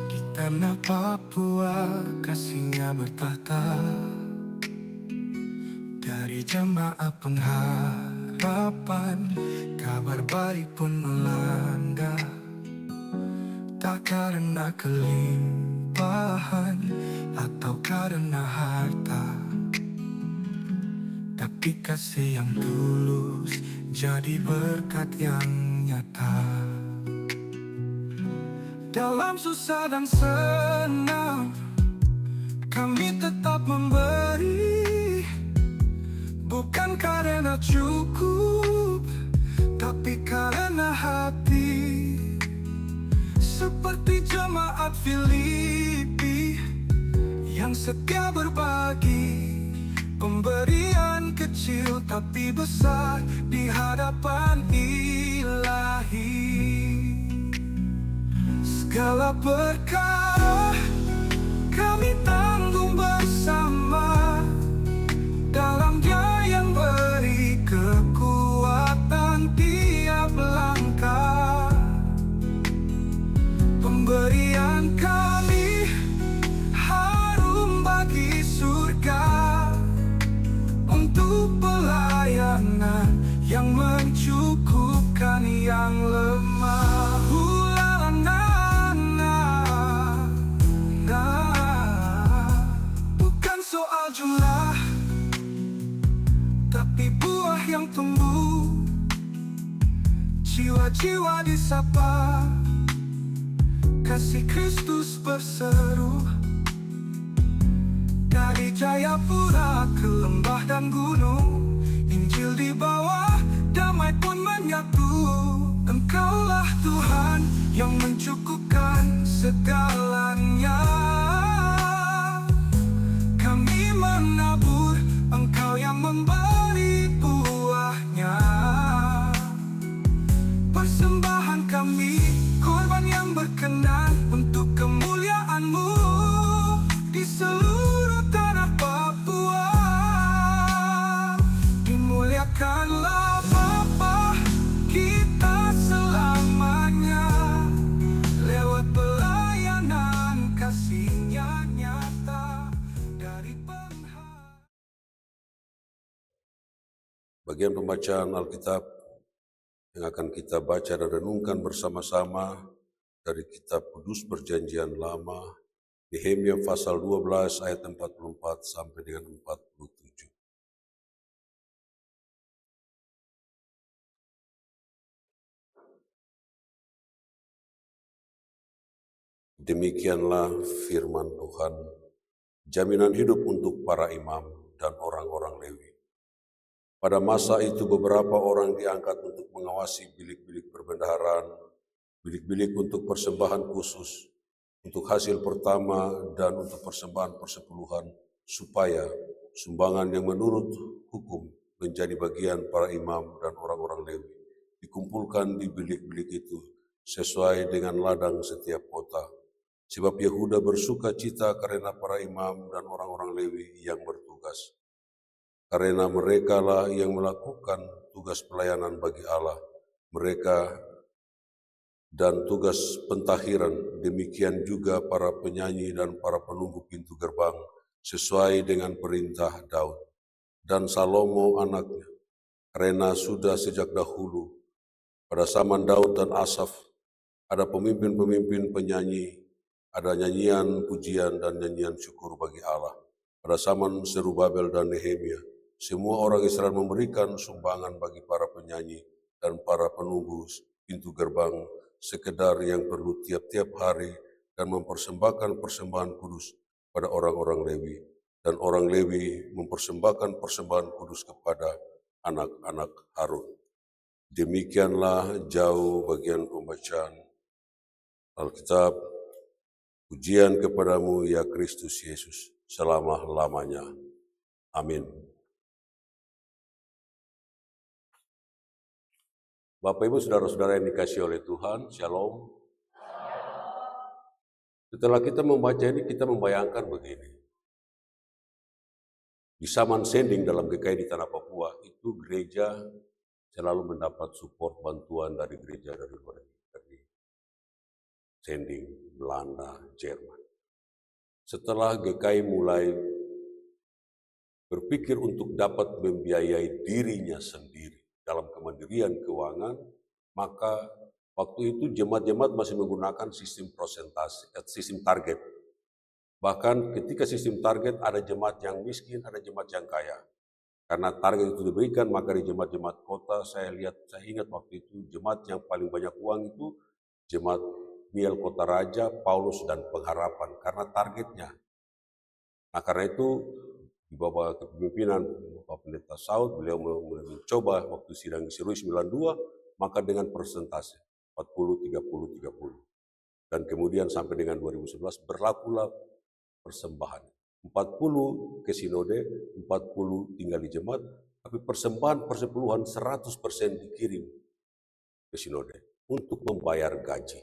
Di tanah Papua kasihnya bertahta, dari jemaah pengharapan kabar baik pun melanda. Tak karena kelimpahan atau karena harta, tapi kasih yang tulus jadi berkat yang nyata. Dalam susah dan senang kami tetap memberi, bukan karena cukup, tapi karena hati. Seperti jemaat Filipi yang setia berbagi, pemberian kecil tapi besar di hadapan Ilahi. Segala perkara kami tanggung bersama, dalam Dia yang beri kekuatan tiap langkah. Pemberian kami harum bagi surga, untuk pelayanan yang mencukupkan yang lemah. Bukan soal jumlah, tapi buah yang tumbuh, jiwa-jiwa disapa, kasih Kristus berseru. Dari Jayapura ke lembah dan gunung, Injil dibawa, damai pun menyatu. Engkaulah Tuhan yang mencukupkan segalanya. Kami menabur, Engkau yang memberi buahnya. Persembahan kami, korban yang berkenan untuk kemuliaan-Mu di seluruh tanah Papua. Dimuliakanlah Bapa kita selamanya, lewat pelayanan kasih-Nya nyata dari Bagian pembacaan Alkitab yang akan kita baca dan renungkan bersama-sama dari kitab Kudus Perjanjian Lama, Nehemia pasal 12 ayat 44 sampai dengan 47. Demikianlah firman Tuhan, jaminan hidup untuk para imam dan orang-orang Lewi. Pada masa itu beberapa orang diangkat untuk mengawasi bilik-bilik perbendaharaan, bilik-bilik untuk persembahan khusus, untuk hasil pertama dan untuk persembahan persepuluhan, supaya sumbangan yang menurut hukum menjadi bagian para imam dan orang-orang Lewi dikumpulkan di bilik-bilik itu sesuai dengan ladang setiap kota. Sebab Yehuda bersuka cita karena para imam dan orang-orang Lewi yang bertugas, karena merekalah yang melakukan tugas pelayanan bagi Allah mereka dan tugas pentahiran, demikian juga para penyanyi dan para penunggu pintu gerbang sesuai dengan perintah Daud dan Salomo anaknya. Karena sudah sejak dahulu pada zaman Daud dan Asaf ada pemimpin-pemimpin penyanyi, ada nyanyian pujian dan nyanyian syukur bagi Allah. Pada zaman Zerubabel dan Nehemia, semua orang Israel memberikan sumbangan bagi para penyanyi dan para penunggu pintu gerbang sekedar yang perlu tiap-tiap hari, dan mempersembahkan persembahan kudus pada orang-orang Lewi, dan orang Lewi mempersembahkan persembahan kudus kepada anak-anak Harun. Demikianlah jauh bagian pembacaan Alkitab. Pujian kepadamu ya Kristus Yesus selama-lamanya. Amin. Bapak Ibu Saudara-saudara yang dikasihi oleh Tuhan, Shalom. Setelah kita membaca ini, kita membayangkan begini. Di Saman Sending dalam GKI di Tanah Papua, itu gereja selalu mendapat support bantuan dari gereja dari luar negeri. Sending, Belanda, Jerman. Setelah GKI mulai berpikir untuk dapat membiayai dirinya sendiri dalam kemandirian keuangan, maka waktu itu jemaat-jemaat masih menggunakan sistem persentase, sistem target. Bahkan ketika sistem target ada jemaat yang miskin, ada jemaat yang kaya. Karena target itu diberikan, maka di jemaat-jemaat kota saya ingat waktu itu jemaat yang paling banyak uang itu jemaat Miel Kota Raja, Paulus dan Pengharapan karena targetnya. Nah karena itu di bawah kepemimpinan Bapak Pendeta Saud, beliau mencoba waktu sidang Sirui 92, maka dengan persentase 40, 30, 30. Dan kemudian sampai dengan 2011 berlakulah persembahan. 40 ke sinode, 40 tinggal di jemaat, tapi persembahan persepuluhan 100% dikirim ke sinode untuk membayar gaji.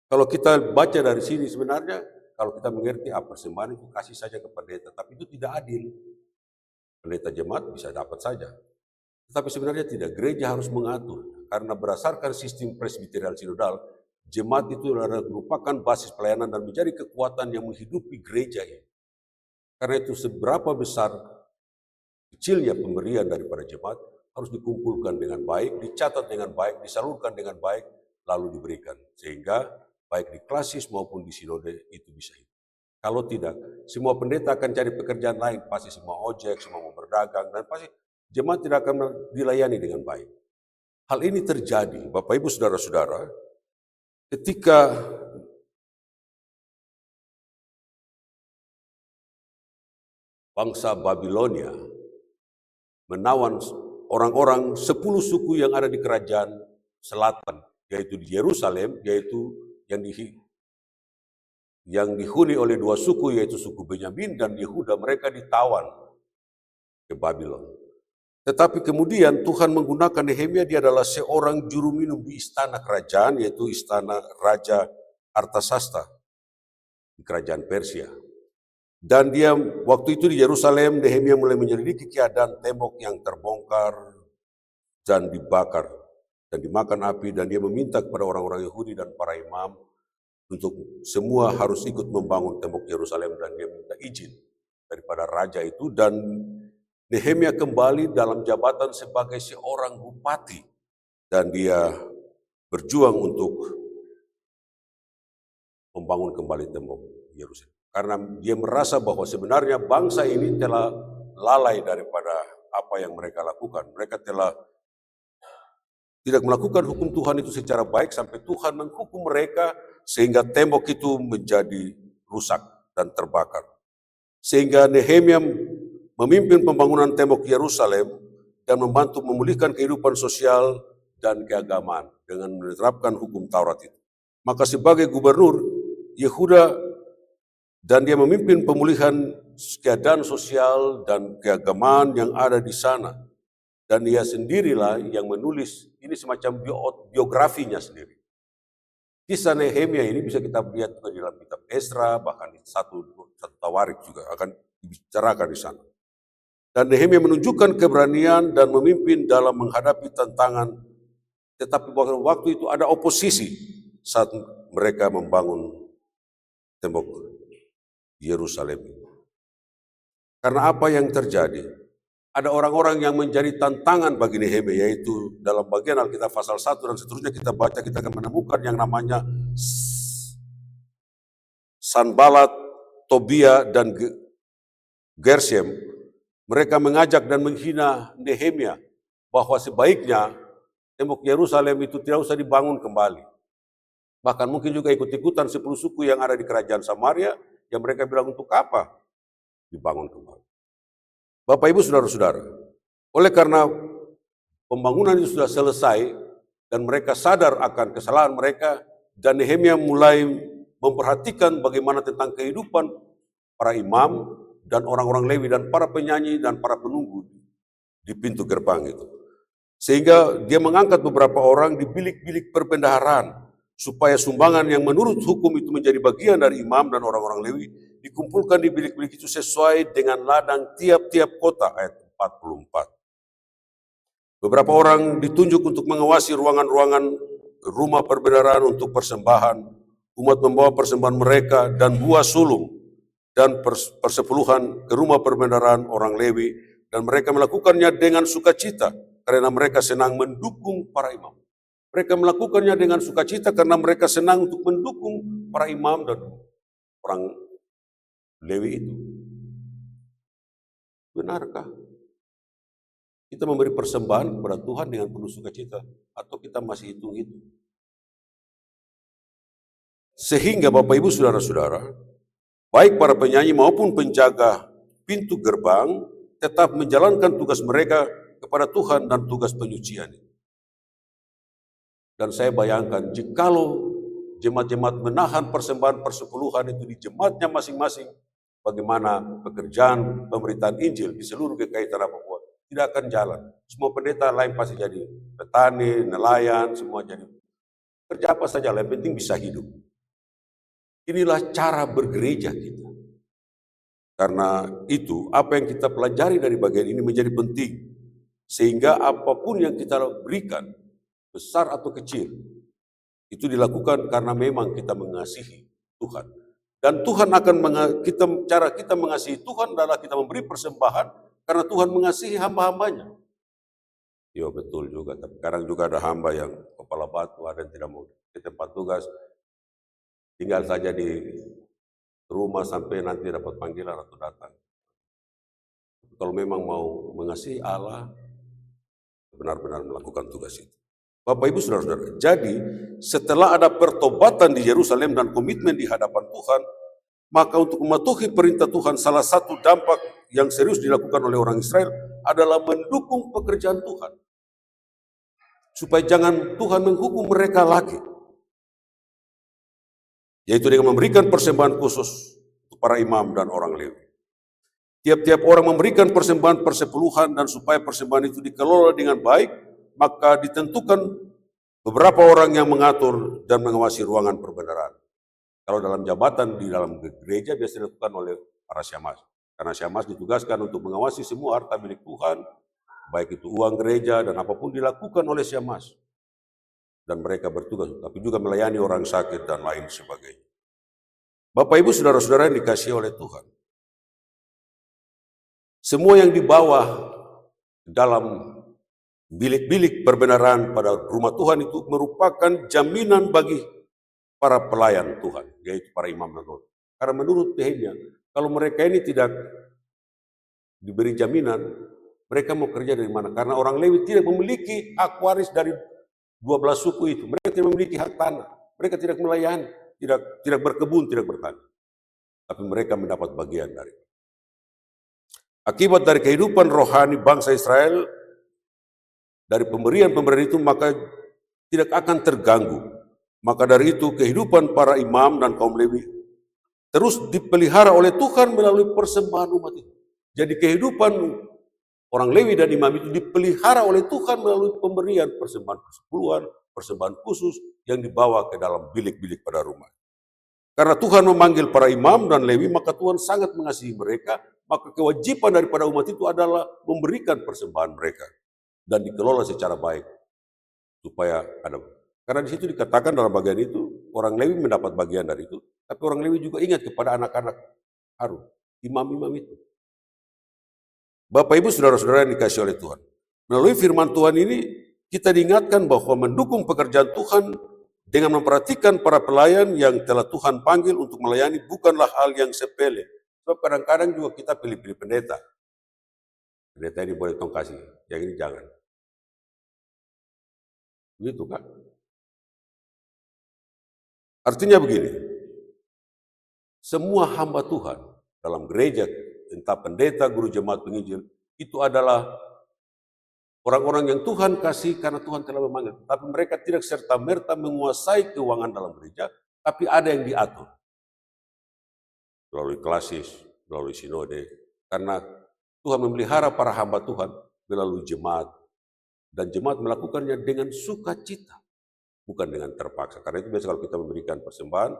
Kalau kita baca dari sini sebenarnya, kalau kita mengerti persembahan itu kasih saja ke pendeta, tapi itu tidak adil. Pendeta jemaat bisa dapat saja. Tetapi sebenarnya tidak, gereja harus mengatur. Karena berdasarkan sistem presbiterial sinodal, jemaat itu merupakan basis pelayanan dan menjadi kekuatan yang menghidupi gereja ini. Karena itu seberapa besar kecilnya pemberian daripada jemaat harus dikumpulkan dengan baik, dicatat dengan baik, disalurkan dengan baik, lalu diberikan. Sehingga baik di klasis maupun di sinode itu bisa hidup. Kalau tidak, semua pendeta akan cari pekerjaan lain, pasti semua ojek, semua mau berdagang, dan pasti jemaat tidak akan dilayani dengan baik. Hal ini terjadi, Bapak Ibu Saudara-saudara, ketika bangsa Babilonia menawan orang-orang 10 suku yang ada di kerajaan selatan, yaitu di Yerusalem, yaitu yang dihuni oleh 2 suku, yaitu suku Benyamin dan Yehuda. Mereka ditawan ke Babylon. Tetapi kemudian Tuhan menggunakan Nehemia, dia adalah seorang juru minum di istana kerajaan, yaitu istana Raja Artasasta di kerajaan Persia. Dan dia waktu itu di Yerusalem, Nehemia mulai menyelidiki keadaan tembok yang terbongkar dan dibakar dan dimakan api, dan dia meminta kepada orang-orang Yahudi dan para imam untuk semua harus ikut membangun tembok Yerusalem, dan dia minta izin daripada raja itu. Dan Nehemia kembali dalam jabatan sebagai seorang bupati, dan dia berjuang untuk membangun kembali tembok Yerusalem. Karena dia merasa bahwa sebenarnya bangsa ini telah lalai daripada apa yang mereka lakukan. Mereka telah tidak melakukan hukum Tuhan itu secara baik sampai Tuhan menghukum mereka sehingga tembok itu menjadi rusak dan terbakar. Sehingga Nehemia memimpin pembangunan tembok Yerusalem dan membantu memulihkan kehidupan sosial dan keagamaan dengan menerapkan hukum Taurat itu. Maka sebagai gubernur Yehuda, dan dia memimpin pemulihan keadaan sosial dan keagamaan yang ada di sana. Dan dia sendirilah yang menulis, ini semacam biografinya sendiri. Kisah Nehemia ini bisa kita lihat juga di dalam kitab Esra, bahkan di satu Tawarik juga akan dibicarakan di sana. Dan Nehemia menunjukkan keberanian dan memimpin dalam menghadapi tantangan, tetapi waktu itu ada oposisi saat mereka membangun tembok Yerusalem. Karena apa yang terjadi? Ada orang-orang yang menjadi tantangan bagi Nehemia, yaitu dalam bagian Alkitab pasal 1 dan seterusnya kita baca, kita akan menemukan yang namanya Sanbalat, Tobia, dan Gershem. Mereka mengajak dan menghina Nehemia bahwa sebaiknya tembok Yerusalem itu tidak usah dibangun kembali. Bahkan mungkin juga ikut-ikutan 10 suku yang ada di kerajaan Samaria, yang mereka bilang untuk apa dibangun kembali. Bapak Ibu Saudara-saudara, oleh karena pembangunan itu sudah selesai dan mereka sadar akan kesalahan mereka, dan Nehemia mulai memperhatikan bagaimana tentang kehidupan para imam dan orang-orang Lewi dan para penyanyi dan para penunggu di pintu gerbang itu. Sehingga dia mengangkat beberapa orang di bilik-bilik perbendaharaan supaya sumbangan yang menurut hukum itu menjadi bagian dari imam dan orang-orang Lewi dikumpulkan di bilik-bilik itu sesuai dengan ladang tiap-tiap kota, ayat 44. Beberapa orang ditunjuk untuk mengawasi ruangan-ruangan rumah perbendaharaan untuk persembahan. Umat membawa persembahan mereka dan buah sulung dan persepuluhan ke rumah perbendaharaan orang Lewi, dan mereka melakukannya dengan sukacita karena mereka senang mendukung para imam. Mereka melakukannya dengan sukacita karena mereka senang untuk mendukung para imam dan orang Lewi itu. Benarkah kita memberi persembahan kepada Tuhan dengan penuh sukacita, atau kita masih hitung-hitung? Sehingga Bapak Ibu Saudara-saudara, baik para penyanyi maupun penjaga pintu gerbang tetap menjalankan tugas mereka kepada Tuhan dan tugas penyucian. Dan saya bayangkan jikalau jemaat-jemaat menahan persembahan persepuluhan itu di jemaatnya masing-masing, bagaimana pekerjaan pemberitaan Injil di seluruh GKI Tanah Papua tidak akan jalan. Semua pendeta lain pasti jadi petani, nelayan, semua jadi kerja apa saja, yang penting bisa hidup. Inilah cara bergereja kita. Karena itu, apa yang kita pelajari dari bagian ini menjadi penting. Sehingga apapun yang kita berikan, besar atau kecil, itu dilakukan karena memang kita mengasihi Tuhan. Dan Tuhan akan cara kita mengasihi Tuhan adalah kita memberi persembahan karena Tuhan mengasihi hamba-hambanya. Ya betul juga, tapi kadang juga ada hamba yang kepala batu, ada yang tidak mau ke tempat tugas, tinggal saja di rumah sampai nanti dapat panggilan atau datang. Kalau memang mau mengasihi Allah, benar-benar melakukan tugas itu. Bapak Ibu Saudara-saudara, jadi setelah ada pertobatan di Yerusalem dan komitmen di hadapan Tuhan, maka untuk mematuhi perintah Tuhan, salah satu dampak yang serius dilakukan oleh orang Israel adalah mendukung pekerjaan Tuhan. Supaya jangan Tuhan menghukum mereka lagi. Yaitu dengan memberikan persembahan khusus untuk para imam dan orang Lewi. Tiap-tiap orang memberikan persembahan persepuluhan, dan supaya persembahan itu dikelola dengan baik, maka ditentukan beberapa orang yang mengatur dan mengawasi ruangan perbendaharaan. Kalau dalam jabatan di dalam gereja biasa dilakukan oleh para syamaz. Karena syamaz ditugaskan untuk mengawasi semua harta milik Tuhan, baik itu uang gereja dan apapun dilakukan oleh syamaz. Dan mereka bertugas, tapi juga melayani orang sakit dan lain sebagainya. Bapak Ibu Saudara-saudara yang dikasihi oleh Tuhan, semua yang dibawa dalam bilik-bilik perbendaharaan pada rumah Tuhan itu merupakan jaminan bagi para pelayan Tuhan, yaitu para imam dan roh. Karena menurut Nehemia, kalau mereka ini tidak diberi jaminan, mereka mau kerja dari mana? Karena orang Lewi tidak memiliki hak waris dari 12 suku itu. Mereka tidak memiliki hak tanah. Mereka tidak melayani, tidak berkebun, tidak bertani. Tapi mereka mendapat bagian dari. Akibat dari kehidupan rohani bangsa Israel, dari pemberian-pemberian itu, maka tidak akan terganggu. Maka dari itu kehidupan para imam dan kaum Lewi terus dipelihara oleh Tuhan melalui persembahan umat itu. Jadi kehidupan orang Lewi dan imam itu dipelihara oleh Tuhan melalui pemberian persembahan persepuluhan, persembahan khusus yang dibawa ke dalam bilik-bilik pada rumah. Karena Tuhan memanggil para imam dan Lewi, maka Tuhan sangat mengasihi mereka, maka kewajiban daripada umat itu adalah memberikan persembahan mereka dan dikelola secara baik supaya ada. Karena di situ dikatakan dalam bagian itu orang Lewi mendapat bagian dari itu, tapi orang Lewi juga ingat kepada anak-anak Harun, imam-imam itu. Bapak Ibu Saudara-saudara yang dikasihi oleh Tuhan, melalui firman Tuhan ini kita diingatkan bahwa mendukung pekerjaan Tuhan dengan memperhatikan para pelayan yang telah Tuhan panggil untuk melayani bukanlah hal yang sepele. Sebab kadang-kadang juga kita pilih-pilih pendeta. Pendeta ini boleh tong kasih, yang ini jangan. Begitu kan? Artinya begini, semua hamba Tuhan dalam gereja, entah pendeta, guru jemaat penginjil, itu adalah orang-orang yang Tuhan kasih karena Tuhan telah memanggil. Tapi mereka tidak serta-merta menguasai keuangan dalam gereja, tapi ada yang diatur. Melalui klasis, melalui sinode. Karena Tuhan memelihara para hamba Tuhan melalui jemaat. Dan jemaat melakukannya dengan sukacita. bukan dengan terpaksa. Karena itu biasa kalau kita memberikan persembahan,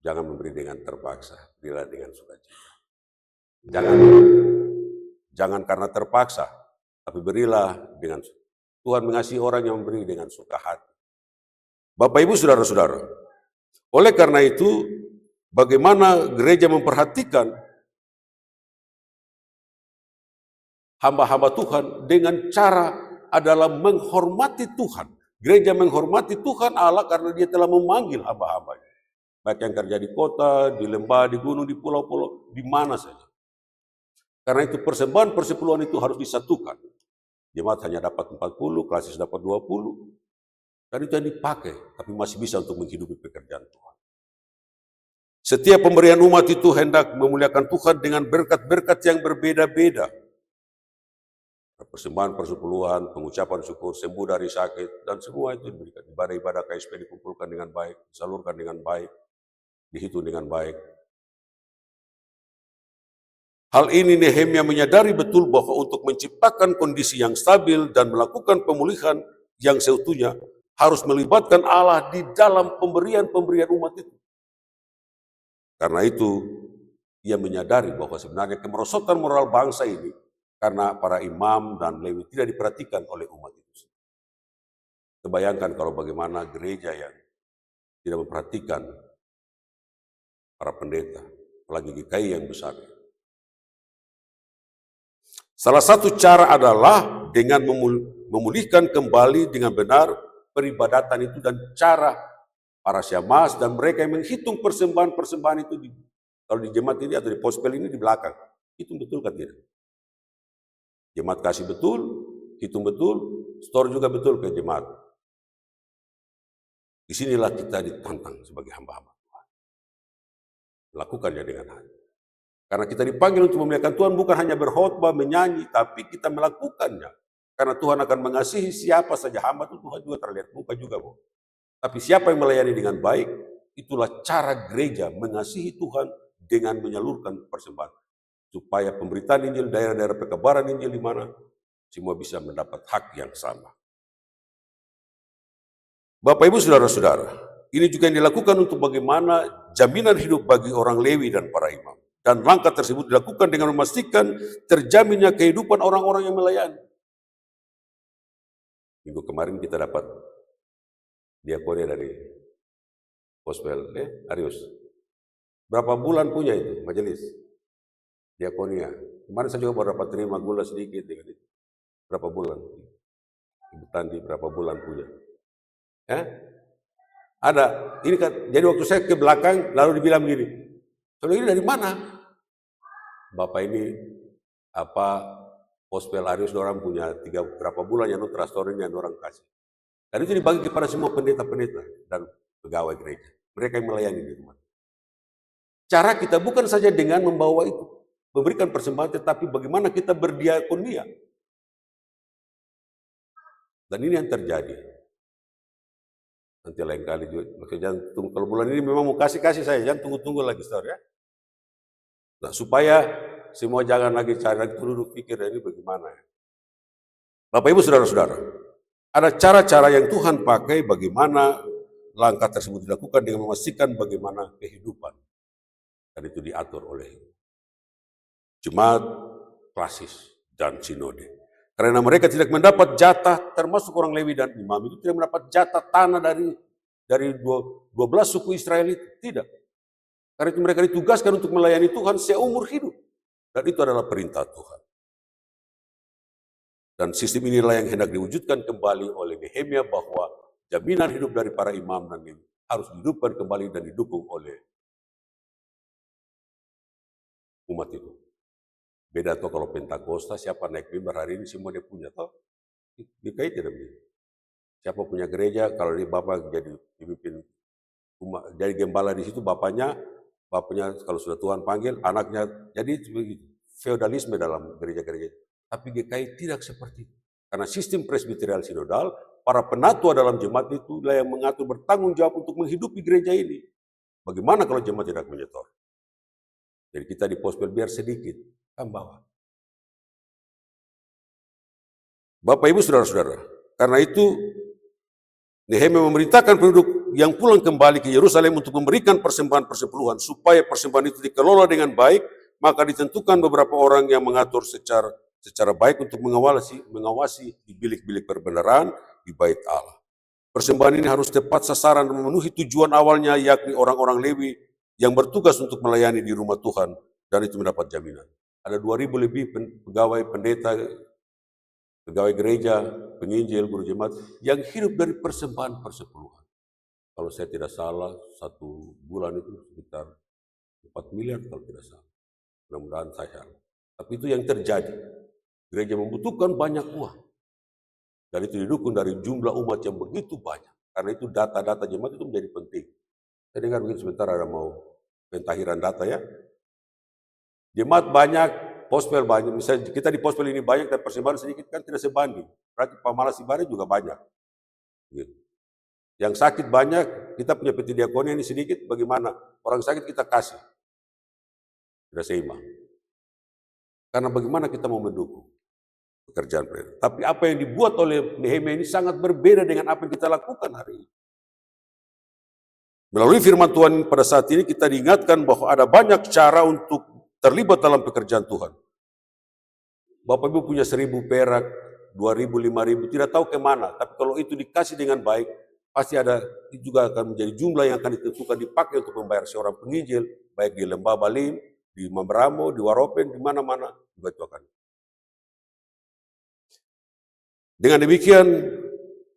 jangan memberi dengan terpaksa, berilah dengan sukacita. Jangan karena terpaksa, tapi berilah dengan Tuhan mengasihi orang yang memberi dengan suka hati. Bapak Ibu Saudara-saudara, oleh karena itu bagaimana gereja memperhatikan hamba-hamba Tuhan dengan cara adalah menghormati Tuhan. Gereja menghormati Tuhan Allah karena dia telah memanggil hamba-hambanya. Baik yang kerja di kota, di lembah, di gunung, di pulau-pulau, di mana saja. Karena itu persembahan persepuluhan itu harus disatukan. Jemaat hanya dapat 40, klasis dapat 20. Dan itu yang dipakai, tapi masih bisa untuk menghidupi pekerjaan Tuhan. Setiap pemberian umat itu hendak memuliakan Tuhan dengan berkat-berkat yang berbeda-beda. Persembahan persepuluhan, pengucapan syukur, sembuh dari sakit, dan semua itu diberikan. Ibadah-ibadah KSP dikumpulkan dengan baik, disalurkan dengan baik, dihitung dengan baik. Hal ini Nehemia menyadari betul bahwa untuk menciptakan kondisi yang stabil dan melakukan pemulihan yang seutuhnya harus melibatkan Allah di dalam pemberian-pemberian umat itu. Karena itu, ia menyadari bahwa sebenarnya kemerosotan moral bangsa ini karena para imam dan Lewi tidak diperhatikan oleh umat itu. Kebayangkan kalau bagaimana gereja yang tidak memperhatikan para pendeta, apalagi GKI yang besar. Salah satu cara adalah dengan memulihkan kembali dengan benar peribadatan itu dan cara para syamaz dan mereka yang menghitung persembahan-persembahan itu kalau di jemaat ini atau di pospel ini di belakang. Hitung betul kan tidak? Jemaat kasih betul, hitung betul, store juga betul ke jemaat. Disinilah kita ditantang sebagai hamba-hamba Tuhan. Lakukannya dengan hati. Karena kita dipanggil untuk memuliakan Tuhan bukan hanya berkhotbah, menyanyi, tapi kita melakukannya. Karena Tuhan akan mengasihi siapa saja hamba itu Tuhan juga terlihat muka juga. Tapi siapa yang melayani dengan baik, itulah cara gereja mengasihi Tuhan dengan menyalurkan persembahan. Supaya pemberitaan Injil, daerah-daerah pekebaran Injil di mana semua bisa mendapat hak yang sama. Bapak Ibu Saudara-saudara, ini juga yang dilakukan untuk bagaimana jaminan hidup bagi orang Lewi dan para imam. Dan langkah tersebut dilakukan dengan memastikan terjaminnya kehidupan orang-orang yang melayani. Minggu kemarin kita dapat diakonia dari Gospel, Arius. Berapa bulan punya itu majelis diakonia? Kemarin saya juga baru dapat terima gula sedikit dengan itu. Berapa bulan? Ibu Tandi berapa bulan punya? Ada. Ini kan jadi waktu saya ke belakang lalu dibilang begini. Kalau ini dari mana? Bapak ini Gospel Arius orang punya berapa bulan yang restoran yang orang kasih. Dan itu dibagi kepada semua pendeta-pendeta dan pegawai gereja. Mereka yang melayani di rumah. Cara kita bukan saja dengan membawa itu, memberikan persembahan, tetapi bagaimana kita berdiakonia. Dan ini yang terjadi. Nanti lain kali juga, jangan tunggu. Kalau bulan ini memang mau kasih saya, jangan tunggu-tunggu lagi, saudara ya. Nah, supaya semua jangan lagi cari duduk pikir ini bagaimana. Bapak Ibu Saudara-saudara, ada cara-cara yang Tuhan pakai bagaimana langkah tersebut dilakukan dengan memastikan bagaimana kehidupan. Dan itu diatur oleh jemaat, klasis, dan sinode. Karena mereka tidak mendapat jatah, termasuk orang Lewi dan imam itu tidak mendapat jatah tanah dari 12 suku Israel itu. Tidak. Karena itu mereka ditugaskan untuk melayani Tuhan seumur hidup. Dan itu adalah perintah Tuhan. Dan sistem inilah yang hendak diwujudkan kembali oleh Nehemia bahwa jaminan hidup dari para imam dan Lewi harus dihidupkan kembali dan didukung oleh umat itu. Beda tuh kalau Pentakosta, siapa naik mimbar hari ini semua dia punya toh. DKI tidak begitu. Siapa punya gereja, kalau dia bapak jadi pemimpin umat, jadi gembala di situ bapaknya kalau sudah Tuhan panggil, anaknya. Jadi feodalisme dalam gereja-gereja. Tapi GKI tidak seperti itu. Karena sistem presbiterial sinodal, para penatua dalam jemaat itu yang mengatur bertanggung jawab untuk menghidupi gereja ini. Bagaimana kalau jemaat tidak menyetor? Jadi kita di Pospel biar sedikit, kan bawah. Bapak Ibu Saudara-saudara, karena itu Nehemia memerintahkan penduduk yang pulang kembali ke Yerusalem untuk memberikan persembahan persepuluhan supaya persembahan itu dikelola dengan baik, maka ditentukan beberapa orang yang mengatur secara baik untuk mengawasi di bilik-bilik perbendaharaan di Bait Allah. Persembahan ini harus tepat sasaran dan memenuhi tujuan awalnya, yakni orang-orang Lewi yang bertugas untuk melayani di rumah Tuhan, dan itu mendapat jaminan. Ada 2.000 lebih pegawai pendeta, pegawai gereja, penginjil, guru jemaat yang hidup dari persembahan persepuluhan. Kalau saya tidak salah, 1 bulan itu sekitar 4 miliar kalau tidak salah. Mudah-mudahan saya salah. Tapi itu yang terjadi. Gereja membutuhkan banyak uang. Dan itu didukung dari jumlah umat yang begitu banyak. Karena itu data-data jemaat itu menjadi penting. Saya dengar mungkin sebentar ada mau pentahiran data ya. Jemaat banyak, pospel banyak. Misalnya kita di pospel ini banyak dan persembahan sedikit kan tidak sebanding. Berarti pamalas ibadah juga banyak. Gitu. Yang sakit banyak, kita punya peti diakonia ini sedikit, bagaimana? Orang sakit kita kasih. Tidak seimbang. Karena bagaimana kita mau mendukung pekerjaan mereka. Tapi apa yang dibuat oleh Nehemia ini sangat berbeda dengan apa yang kita lakukan hari ini. Melalui firman Tuhan pada saat ini kita diingatkan bahwa ada banyak cara untuk terlibat dalam pekerjaan Tuhan. Bapak Ibu punya 1.000 perak, 2.000, 5.000, tidak tahu kemana. Tapi kalau itu dikasih dengan baik, pasti ada, itu juga akan menjadi jumlah yang akan ditentukan dipakai untuk membayar seorang penginjil, baik di Lembah Balim, di Mamberamo, di Waropen, di mana-mana, juga itu akan. Dengan demikian,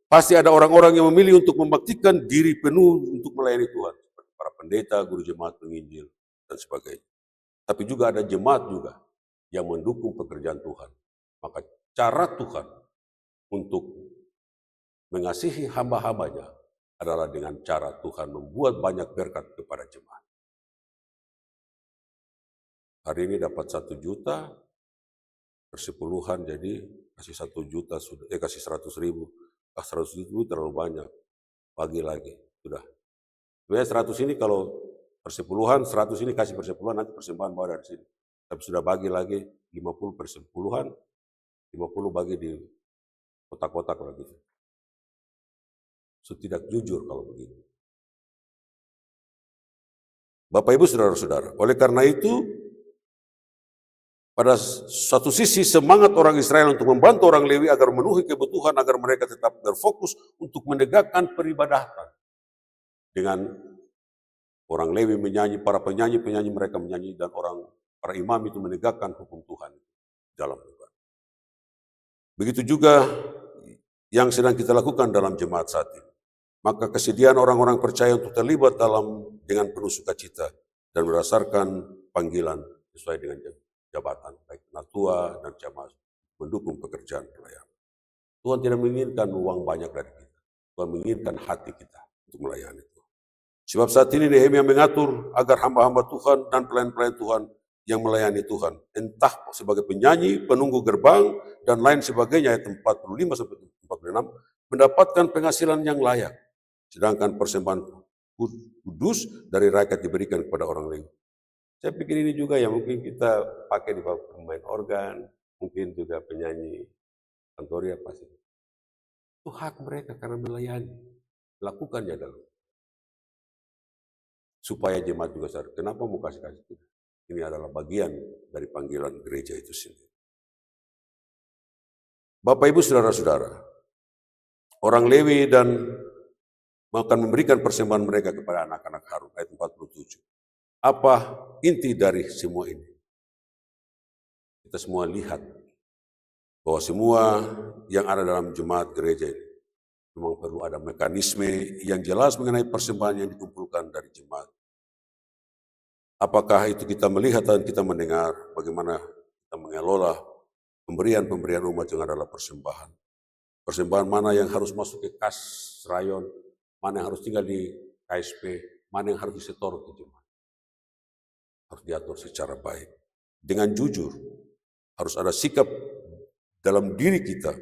pasti ada orang-orang yang memilih untuk membaktikan diri penuh untuk melayani Tuhan. Seperti para pendeta, guru jemaat, penginjil, dan sebagainya. Tapi juga ada jemaat juga yang mendukung pekerjaan Tuhan. Maka cara Tuhan untuk mengasihi hamba-hambanya adalah dengan cara Tuhan membuat banyak berkat kepada jemaat. Hari ini dapat 1 juta, persepuluhan jadi kasih 1 juta, kasih 100.000. 100.000 terlalu banyak, bagi lagi, sudah. Sebenarnya 100 ini kalau persepuluhan, 100 ini kasih persepuluhan, nanti persembahan bawa dari sini. Tapi sudah bagi lagi 50 persepuluhan, 50 bagi di kotak-kotak lagi. So, tidak jujur kalau begitu. Bapak Ibu saudara-saudara, oleh karena itu, pada satu sisi semangat orang Israel untuk membantu orang Lewi agar memenuhi kebutuhan, agar mereka tetap berfokus untuk menegakkan peribadatan. Dengan orang Lewi menyanyi, para penyanyi mereka menyanyi, dan para imam itu menegakkan hukum Tuhan dalam ibadah. Begitu juga yang sedang kita lakukan dalam jemaat saat ini. Maka kesediaan orang-orang percaya untuk terlibat dengan penuh sukacita dan berdasarkan panggilan sesuai dengan jabatan, baik penatua dan jamaah mendukung pekerjaan pelayanan. Tuhan tidak menginginkan uang banyak dari kita. Tuhan menginginkan hati kita untuk melayani Tuhan. Sebab saat ini Nehemia mengatur agar hamba-hamba Tuhan dan pelayan-pelayan Tuhan yang melayani Tuhan, entah sebagai penyanyi, penunggu gerbang, dan lain sebagainya, ayat 45-46, mendapatkan penghasilan yang layak. Sedangkan persembahan kudus dari rakyat diberikan kepada orang Lewi. Saya pikir ini juga yang mungkin kita pakai di pemain organ, mungkin juga penyanyi kantoria pasti. Itu hak mereka karena melayani. Lakukannya dalam. Supaya jemaat juga sadar, kenapa mau kasih-kasih itu? Ini adalah bagian dari panggilan gereja itu sendiri. Bapak Ibu saudara-saudara, orang Lewi dan akan memberikan persembahan mereka kepada anak-anak Harun, ayat 47. Apa inti dari semua ini? Kita semua lihat bahwa semua yang ada dalam jemaat gereja ini memang perlu ada mekanisme yang jelas mengenai persembahan yang dikumpulkan dari jemaat. Apakah itu kita melihat dan kita mendengar bagaimana kita mengelola pemberian-pemberian umat yang adalah persembahan. Persembahan mana yang harus masuk ke kas rayon, mana yang harus tinggal di KSP, mana yang harus disetor ke jemaat. Harus diatur secara baik. Dengan jujur, harus ada sikap dalam diri kita,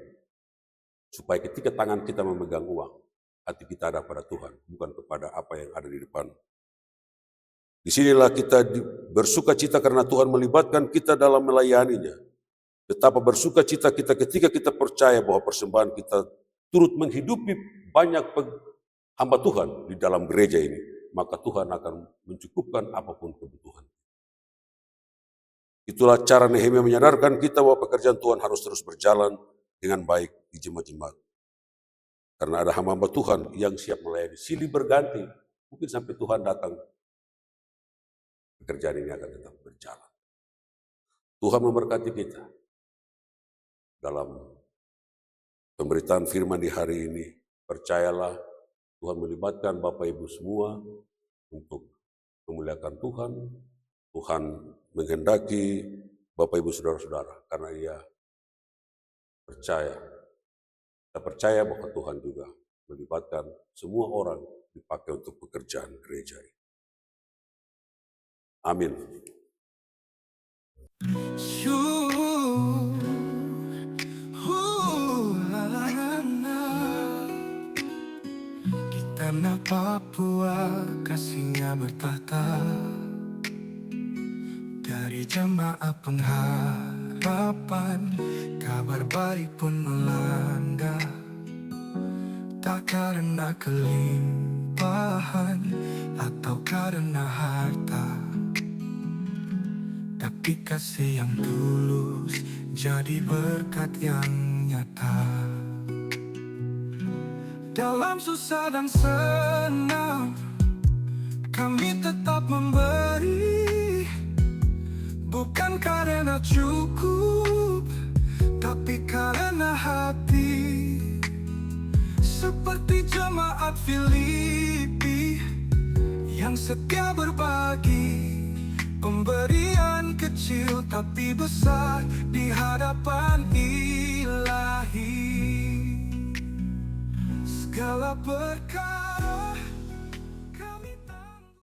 supaya ketika tangan kita memegang uang, hati kita ada pada Tuhan, bukan kepada apa yang ada di depan. Disinilah kita bersuka cita karena Tuhan melibatkan kita dalam melayaninya. Betapa bersuka cita kita ketika kita percaya bahwa persembahan kita turut menghidupi banyak hamba Tuhan di dalam gereja ini, maka Tuhan akan mencukupkan apapun kebutuhan. Itulah cara Nehemia menyadarkan kita bahwa pekerjaan Tuhan harus terus berjalan dengan baik di jemaat-jemaat. Karena ada hamba-hamba Tuhan yang siap melayani, silih berganti. Mungkin sampai Tuhan datang, pekerjaan ini akan tetap berjalan. Tuhan memberkati kita dalam pemberitaan firman di hari ini. Percayalah, Tuhan melibatkan Bapak Ibu semua untuk memuliakan Tuhan. Tuhan menghendaki Bapak Ibu Saudara-saudara, karena Ia percaya. Kita percaya bahwa Tuhan juga melibatkan semua orang dipakai untuk pekerjaan gereja ini. Amin. Di tanah Papua kasihnya bertahta, dari jemaat pengharapan kabar baik pun melanda. Tak karena kelimpahan atau karena harta, tapi kasih yang tulus jadi berkat yang nyata. Dalam susah dan senang kami tetap memberi, bukan karena cukup, tapi karena hati. Seperti jemaat Filipi yang setia berbagi, pemberian kecil tapi besar di hadapan Ilahi. Segala berkat